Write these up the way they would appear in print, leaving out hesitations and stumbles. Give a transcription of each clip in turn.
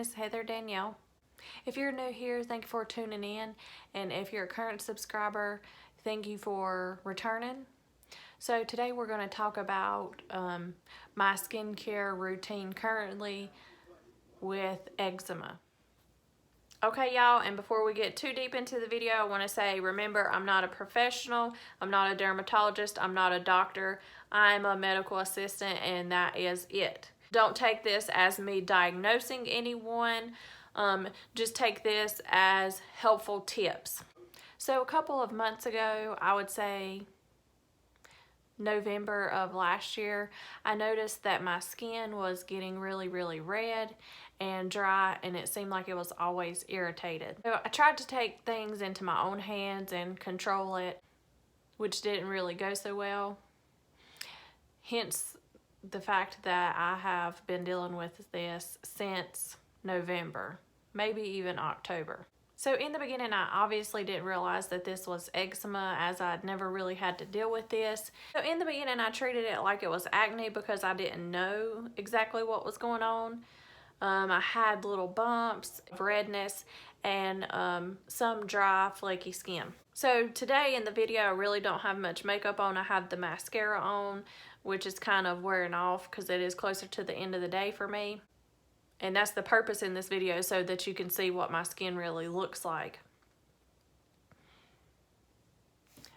Ms. Heather Danielle. If you're new here, thank you for tuning in, and if you're a current subscriber, thank you for returning. So today we're going to talk about my skincare routine currently with eczema. Okay, y'all, and before we get too deep into the video, I want to say, remember, I'm not a professional, I'm not a dermatologist, I'm not a doctor, I'm a medical assistant, and that is it. Don't take this as me diagnosing anyone, just take this as helpful tips. So a couple of months ago, I would say November of last year, I noticed that my skin was getting really red and dry, and it seemed like it was always irritated. So I tried to take things into my own hands and control it, which didn't really go so well. Hence the fact that I have been dealing with this since November, maybe even October. So in the beginning, I obviously didn't realize that this was eczema, as I'd never really had to deal with this. So in the beginning, I treated it like it was acne because I didn't know exactly what was going on. I had little bumps, redness, and some dry, flaky skin. So today in the video, I really don't have much makeup on. I have the mascara on, which is kind of wearing off because it is closer to the end of the day for me. And that's the purpose in this video, so that you can see what my skin really looks like.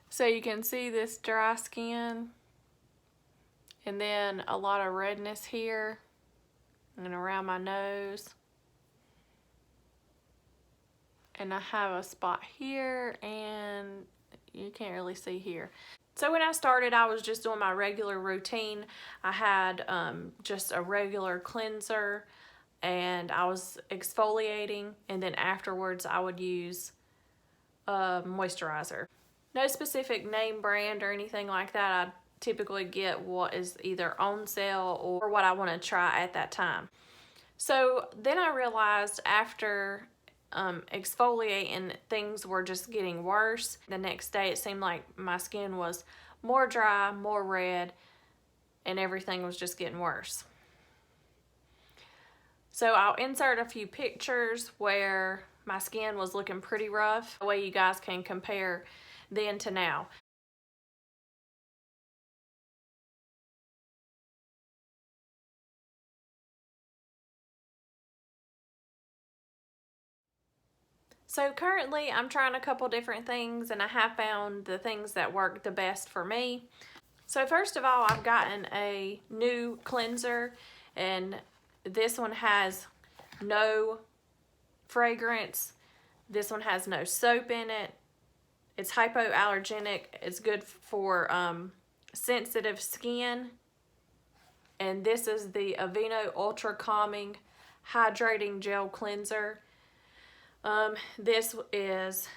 So you can see this dry skin, and then a lot of redness here and around my nose. And I have a spot here, and you can't really see here. So when I started, I was just doing my regular routine. I had just a regular cleanser, and I was exfoliating, and then afterwards I would use a moisturizer. No specific name brand or anything like that. I typically get what is either on sale or what I want to try at that time. So then I realized after exfoliating, things were just getting worse. The next day it seemed like my skin was more dry, more red, and everything was just getting worse. So I'll insert a few pictures where my skin was looking pretty rough, the way you guys can compare then to now. So currently I'm trying a couple different things, and I have found the things that work the best for me. So first of all, I've gotten a new cleanser, and this one has no fragrance. This one has no soap in it. It's hypoallergenic. It's good for sensitive skin. And this is the Aveeno Ultra Calming Hydrating Gel Cleanser. This is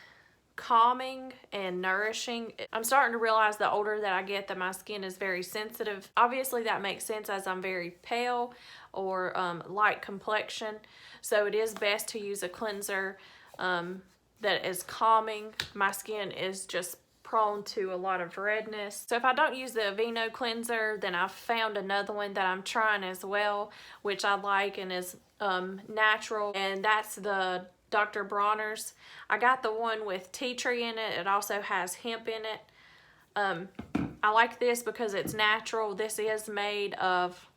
calming and nourishing. I'm starting to realize the older that I get that my skin is very sensitive. Obviously that makes sense as I'm very pale or light complexion. So it is best to use a cleanser that is calming. My skin is just prone to a lot of redness. So if I don't use the Aveeno cleanser, then I've found another one that I'm trying as well, which I like and is natural, and that's the Dr. Bronner's. I got the one with tea tree in it. It also has hemp in it. I like this because it's natural. This is made of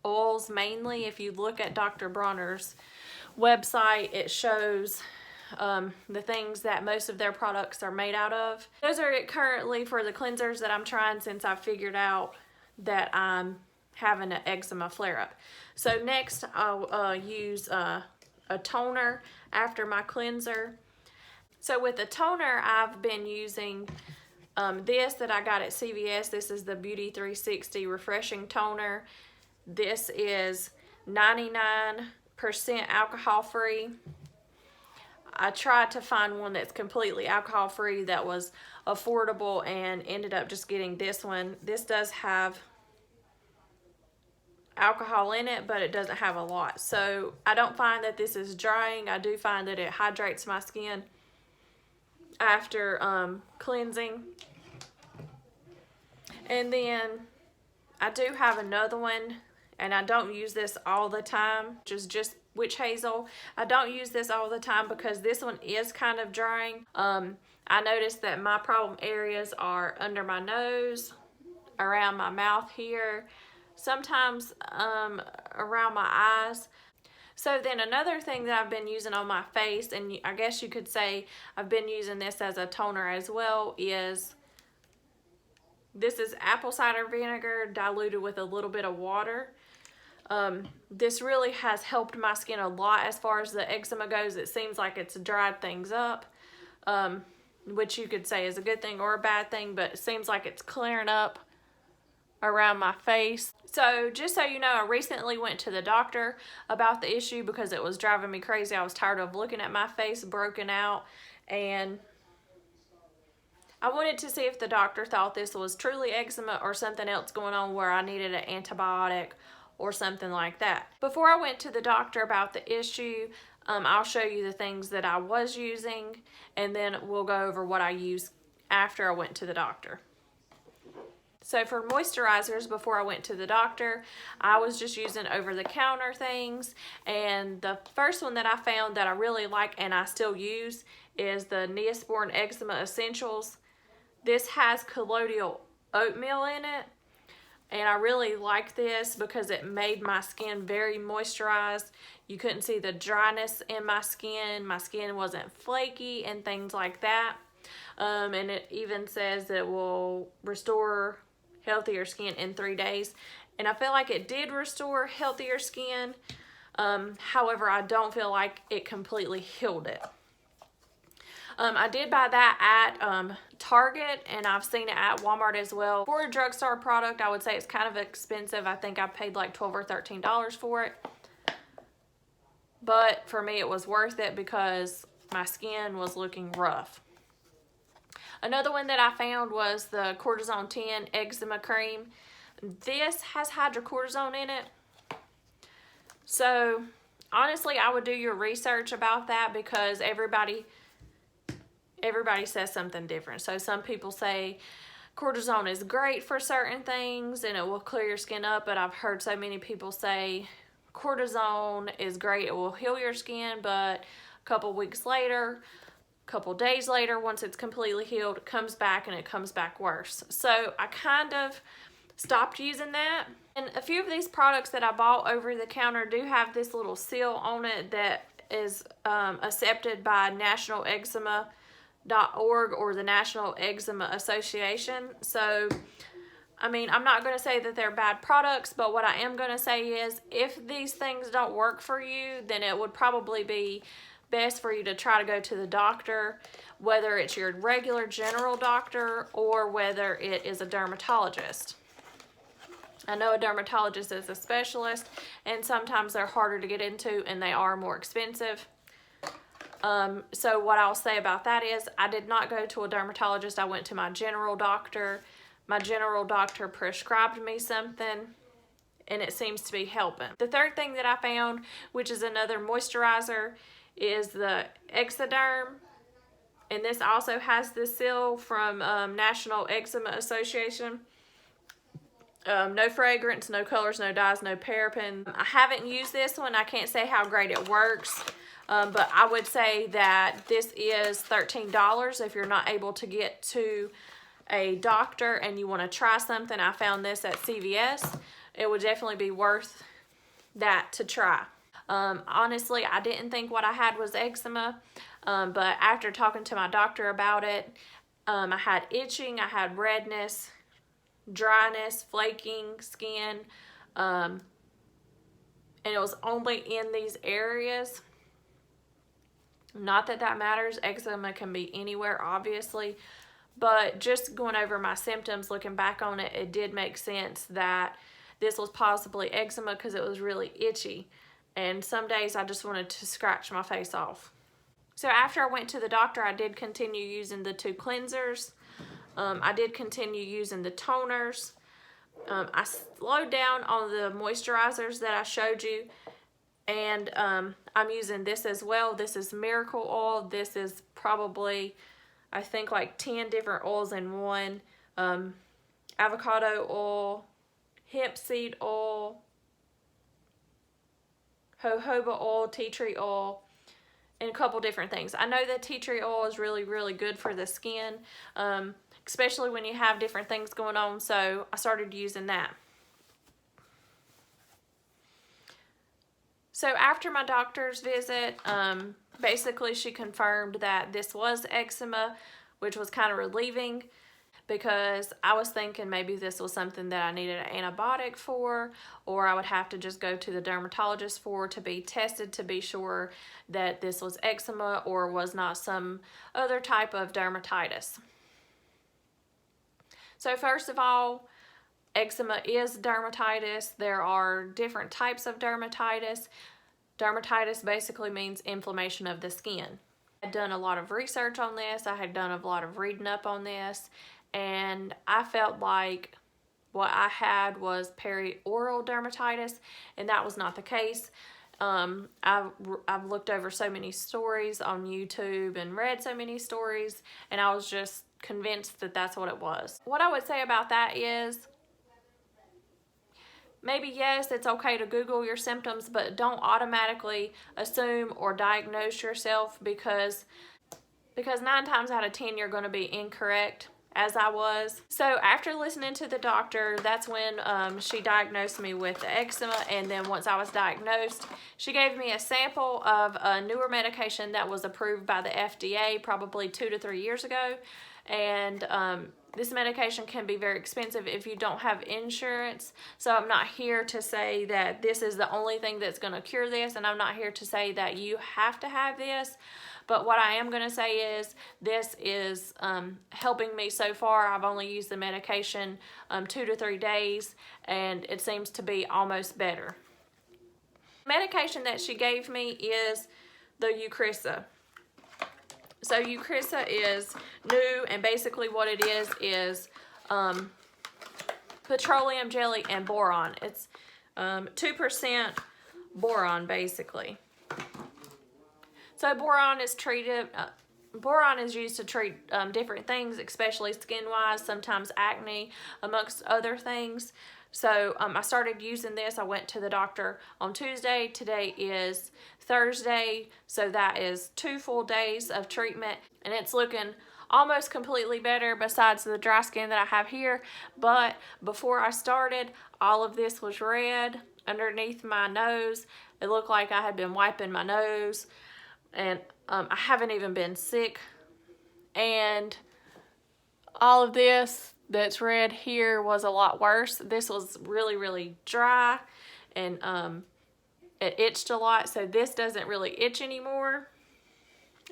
oils mainly. If you look at Dr. Bronner's website, it shows the things that most of their products are made out of. Those are it currently for the cleansers that I'm trying, since I figured out that I'm having an eczema flare-up. So next I'll use a toner after my cleanser. So with the toner, I've been using this that I got at CVS. This is the Beauty 360 Refreshing Toner. This is 99% alcohol free. I tried to find one that's completely alcohol free that was affordable, and ended up just getting this one. This does have alcohol in it, but it doesn't have a lot. So I don't find that this is drying. I do find that it hydrates my skin after cleansing. And then I do have another one, and I don't use this all the time, just witch hazel. I don't use this all the time because this one is kind of drying. I noticed that my problem areas are under my nose, around my mouth here, sometimes around my eyes. So then another thing that I've been using on my face, and I guess you could say I've been using this as a toner as well, is this is apple cider vinegar diluted with a little bit of water. This really has helped my skin a lot as far as the eczema goes. It seems like it's dried things up, which you could say is a good thing or a bad thing, but it seems like it's clearing up around my face. So just so you know, I recently went to the doctor about the issue because it was driving me crazy. I was tired of looking at my face broken out, and I wanted to see if the doctor thought this was truly eczema or something else going on where I needed an antibiotic or something like that. Before I went to the doctor about the issue, I'll show you the things that I was using, and then we'll go over what I used after I went to the doctor. So for moisturizers, before I went to the doctor, I was just using over-the-counter things, and the first one that I found that I really like and I still use is the Neosporin Eczema Essentials. This has colloidal oatmeal in it, and I really like this because it made my skin very moisturized. You couldn't see the dryness in my skin. My skin wasn't flaky and things like that. And it even says it will restore healthier skin in 3 days, and I feel like it did restore healthier skin. However, I don't feel like it completely healed it. I did buy that at Target, and I've seen it at Walmart as well. For a drugstore product, I would say it's kind of expensive. I think I paid like $12 or $13 for it, but for me it was worth it because my skin was looking rough. Another one that I found was the Cortisone 10 Eczema Cream. This has hydrocortisone in it. So, honestly, I would do your research about that because everybody says something different. So, some people say cortisone is great for certain things and it will clear your skin up, but I've heard so many people say cortisone is great, it will heal your skin, but a couple weeks later, couple days later, once it's completely healed, it comes back and it comes back worse. So I kind of stopped using that. And a few of these products that I bought over the counter do have this little seal on it that is accepted by nationaleczema.org or the National Eczema Association. So, I mean, I'm not going to say that they're bad products, but what I am going to say is if these things don't work for you, then it would probably be best for you to try to go to the doctor, whether it's your regular general doctor or whether it is a dermatologist. I know a dermatologist is a specialist, and sometimes they're harder to get into and they are more expensive. So what I'll say about that is I did not go to a dermatologist. I went to my general doctor. My general doctor prescribed me something, and it seems to be helping. The third thing that I found, which is another moisturizer, is the Ectoderm, and this also has the seal from National Eczema Association. No fragrance, no colors, no dyes, no paraben. I haven't used this one. I can't say how great it works, but I would say that this is $13 if you're not able to get to a doctor and you want to try something. I found this at CVS. It would definitely be worth that to try. Honestly, I didn't think what I had was eczema, but after talking to my doctor about it, I had itching, I had redness, dryness, flaking skin, and it was only in these areas. Not that that matters. Eczema can be anywhere, obviously, but just going over my symptoms, looking back on it, it did make sense that this was possibly eczema because it was really itchy. And some days I just wanted to scratch my face off. So after I went to the doctor, I did continue using the 2 cleansers. I did continue using the toners. I slowed down on the moisturizers that I showed you. And I'm using this as well. This is Miracle Oil. This is probably, I think, like 10 different oils in one. Avocado oil, hemp seed oil, jojoba oil, tea tree oil, and a couple different things. I know that tea tree oil is really, really good for the skin, especially when you have different things going on, so I started using that. So after my doctor's visit, basically she confirmed that this was eczema, which was kind of relieving, because I was thinking maybe this was something that I needed an antibiotic for, or I would have to just go to the dermatologist for to be tested to be sure that this was eczema or was not some other type of dermatitis. So first of all, eczema is dermatitis. There are different types of dermatitis. Dermatitis basically means inflammation of the skin. I had done a lot of research on this. I had done a lot of reading up on this, and I felt like what I had was perioral dermatitis, and that was not the case. I've looked over so many stories on YouTube and read so many stories, and I was just convinced that that's what it was. What I would say about that is, maybe yes, it's okay to Google your symptoms, but don't automatically assume or diagnose yourself, because 9 times out of 10 you're going to be incorrect, as I was. So after listening to the doctor, that's when she diagnosed me with eczema, and then once I was diagnosed, she gave me a sample of a newer medication that was approved by the FDA probably 2 to 3 years ago, and this medication can be very expensive if you don't have insurance. So I'm not here to say that this is the only thing that's going to cure this, and I'm not here to say that you have to have this. But what I am going to say is this is helping me so far. I've only used the medication 2 to 3 days, and it seems to be almost better. The medication that she gave me is the Eucrisa. So Eucrisa is new, and basically what it is petroleum jelly and boron. It's 2% boron basically. So boron is used to treat different things, especially skin-wise, sometimes acne, amongst other things. So I started using this. I went to the doctor on Tuesday. Today is Thursday, so that is 2 full days of treatment, and it's looking almost completely better besides the dry skin that I have here. But before I started, all of this was red underneath my nose. It looked like I had been wiping my nose, and I haven't even been sick. And all of this that's red here was a lot worse. This was really, really dry, and it itched a lot, so this doesn't really itch anymore.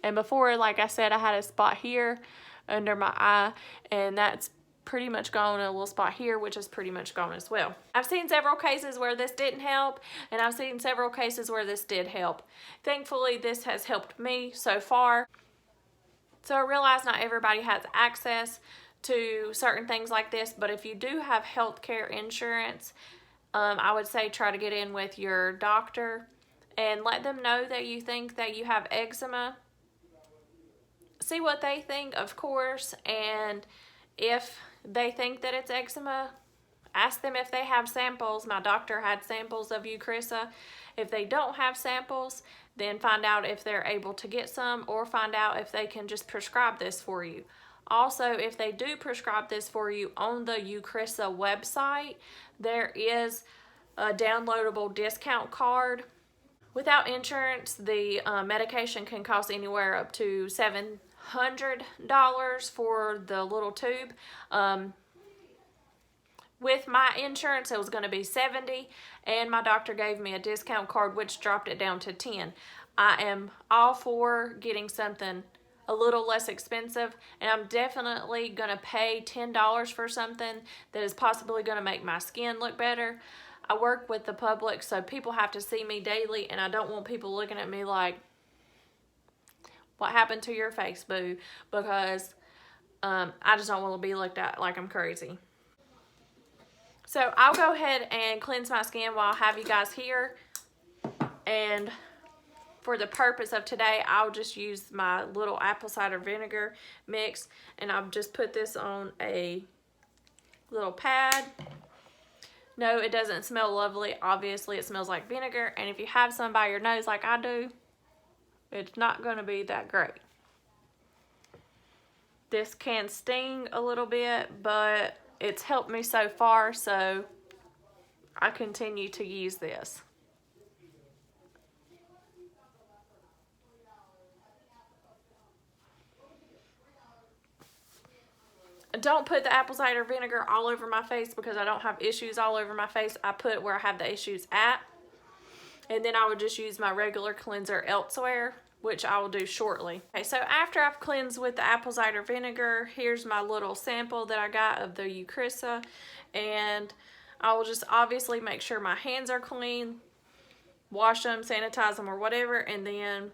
And before, like I said, I had a spot here under my eye, and that's pretty much gone. A little spot here, which is pretty much gone as well. I've seen several cases where this didn't help, and I've seen several cases where this did help. Thankfully, this has helped me so far. So I realize not everybody has access to certain things like this, but if you do have health care insurance, I would say try to get in with your doctor and let them know that you think that you have eczema. See what they think, of course, and if they think that it's eczema, ask them if they have samples. My doctor had samples of Eucrisa. If they don't have samples, then find out if they're able to get some, or find out if they can just prescribe this for you. Also, if they do prescribe this for you on the Eucrisa website, there is a downloadable discount card. Without insurance, the medication can cost anywhere up to $700 for the little tube. With my insurance, it was going to be $70, and my doctor gave me a discount card which dropped it down to $10. I am all for getting something a little less expensive, and I'm definitely going to pay $10 for something that is possibly going to make my skin look better. I work with the public, so people have to see me daily, and I don't want people looking at me like, what happened to your face, boo? Because I just don't want to be looked at like I'm crazy. So I'll go ahead and cleanse my skin while I have you guys here. And for the purpose of today, I'll just use my little apple cider vinegar mix, and I'll just put this on a little pad. No, it doesn't smell lovely. Obviously, it smells like vinegar. And if you have some by your nose like I do, it's not going to be that great. This can sting a little bit, but it's helped me so far, so I continue to use this. Don't put the apple cider vinegar all over my face because I don't have issues all over my face. I put where I have the issues at. And then I would just use my regular cleanser elsewhere, which I will do shortly. Okay, so after I've cleansed with the apple cider vinegar, here's my little sample that I got of the Eucrisa. And I will just obviously make sure my hands are clean, wash them, sanitize them or whatever, and then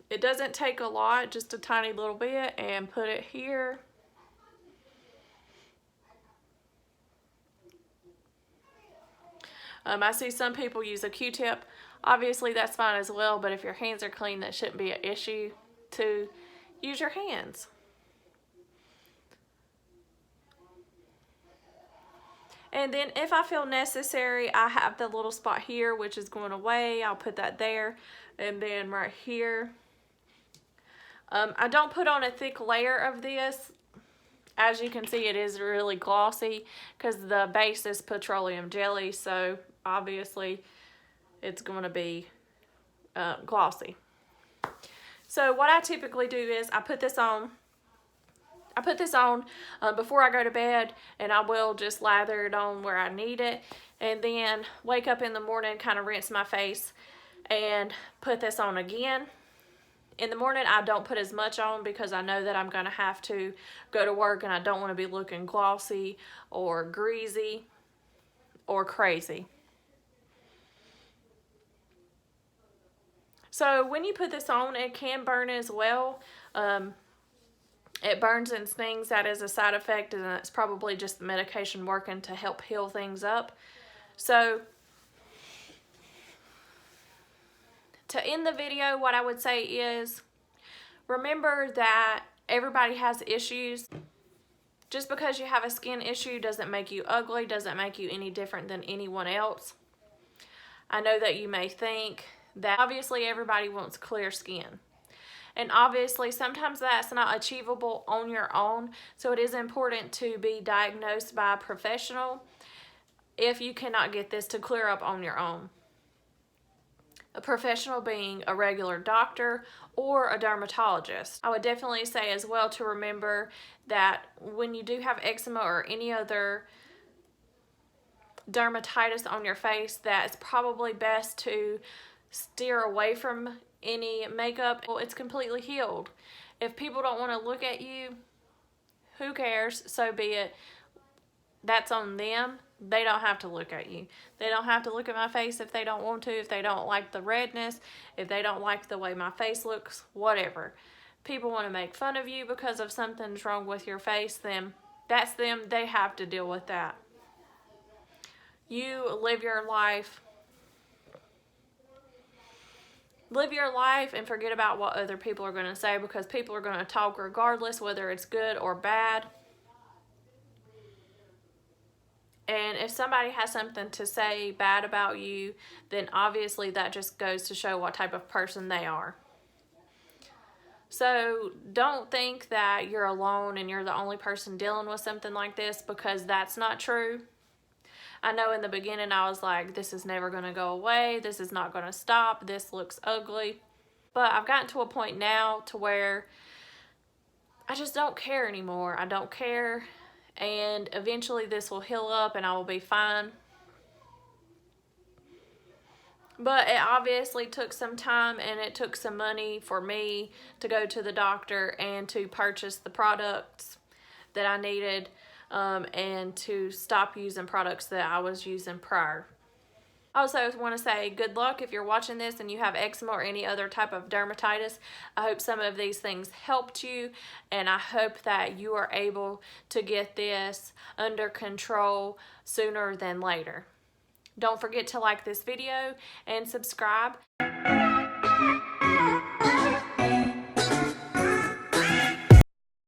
it doesn't take a lot, just a tiny little bit, and put it here. I see some people use a Q-tip. Obviously that's fine as well, but if your hands are clean, that shouldn't be an issue to use your hands. And then if I feel necessary, I have the little spot here, which is going away. I'll put that there. And then right here. I don't put on a thick layer of this. As you can see, it is really glossy because the base is petroleum jelly, so obviously it's going to be glossy. So what I typically do is I put this on before I go to bed, and I will just lather it on where I need it, and then wake up in the morning, kind of rinse my face, and put this on again. In the morning, I don't put as much on because I know that I'm going to have to go to work and I don't want to be looking glossy or greasy or crazy. So when you put this on, it can burn as well. It burns and stings. That is a side effect, and it's probably just the medication working to help heal things up. So to end the video, what I would say is, remember that everybody has issues. Just because you have a skin issue doesn't make you ugly, doesn't make you any different than anyone else. I know that you may think that obviously everybody wants clear skin. And obviously sometimes that's not achievable on your own. So it is important to be diagnosed by a professional if you cannot get this to clear up on your own. A professional being a regular doctor or a dermatologist. I would definitely say as well to remember that when you do have eczema or any other dermatitis on your face, that it's probably best to steer away from any makeup. Well, it's completely healed. If people don't want to look at you, who cares? So be it. That's on them. They don't have to look at you. They don't have to look at my face if they don't want to, if they don't like the redness, if they don't like the way my face looks, whatever. People want to make fun of you because of something's wrong with your face, then that's them. They have to deal with that. You live your life. Live your life and forget about what other people are going to say, because people are going to talk regardless, whether it's good or bad. And if somebody has something to say bad about you, then obviously that just goes to show what type of person they are. So don't think that you're alone and you're the only person dealing with something like this, because that's not true. I know in the beginning I was like, this is never going to go away. This is not going to stop. This looks ugly. But I've gotten to a point now to where I just don't care anymore. I don't care. And eventually this will heal up and I will be fine. But it obviously took some time, and it took some money for me to go to the doctor and to purchase the products that I needed, and to stop using products that I was using prior. Also, I want to say good luck if you're watching this and you have eczema or any other type of dermatitis. I hope some of these things helped you, and I hope that you are able to get this under control sooner than later. Don't forget to like this video and subscribe.